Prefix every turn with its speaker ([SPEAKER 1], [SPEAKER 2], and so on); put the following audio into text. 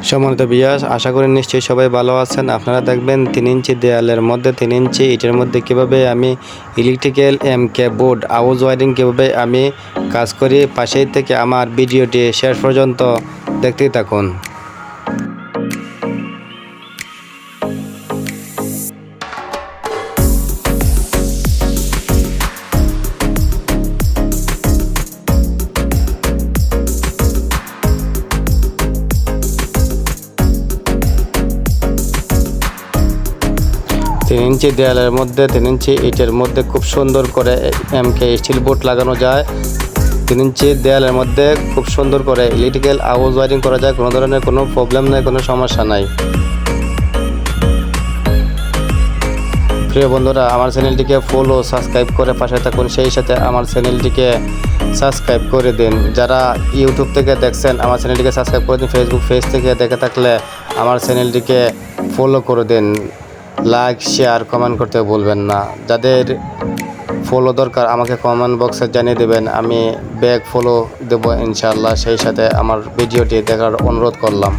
[SPEAKER 1] সম্মানিত ভিউয়ার্স, আশা করি নিশ্চয়ই সবাই ভালো আছেন। আপনারা দেখবেন 3 ইঞ্চি দেয়ালের মধ্যে 3 ইঞ্চি ইটের মধ্যে কীভাবে আমি ইলেকট্রিক্যাল এমকে বোর্ড হাউস ওয়ারিং কীভাবে আমি কাজ করি। পাশেই থেকে আমার ভিডিওটি শেষ পর্যন্ত দেখতেই থাকুন। তিন ইঞ্চি দেয়ালের মধ্যে 3 ইঞ্চি ইটের মধ্যে খুব সুন্দর করে এমকে স্টিল বোর্ড লাগানো যায়। 3 ইঞ্চি দেয়ালের মধ্যে খুব সুন্দর করে ইলেকট্রিক্যাল হাউস ওয়ারিং করা যায়। কোনো ধরনের কোনো প্রবলেম নাই, কোনো সমস্যা নাই। প্রিয় বন্ধুরা, আমার চ্যানেলটিকে ফলো সাবস্ক্রাইব করে পাশে থাকুন। সেই সাথে আমার চ্যানেলটিকে সাবস্ক্রাইব করে দিন। যারা ইউটিউব থেকে দেখছেন আমার চ্যানেলটিকে সাবস্ক্রাইব করে দিন। ফেসবুক পেজ থেকে দেখে থাকলে আমার চ্যানেলটিকে ফলো করে দিন। লাইক শেয়ার কমেন্ট করতে ভুলবেন না। যাদের ফলো দরকার আমাকে কমেন্ট বক্সে জানিয়ে দেবেন, আমি ব্যাক ফলো দেবো ইনশাআল্লাহ। সেই সাথে আমার ভিডিওটি দেখার অনুরোধ করলাম।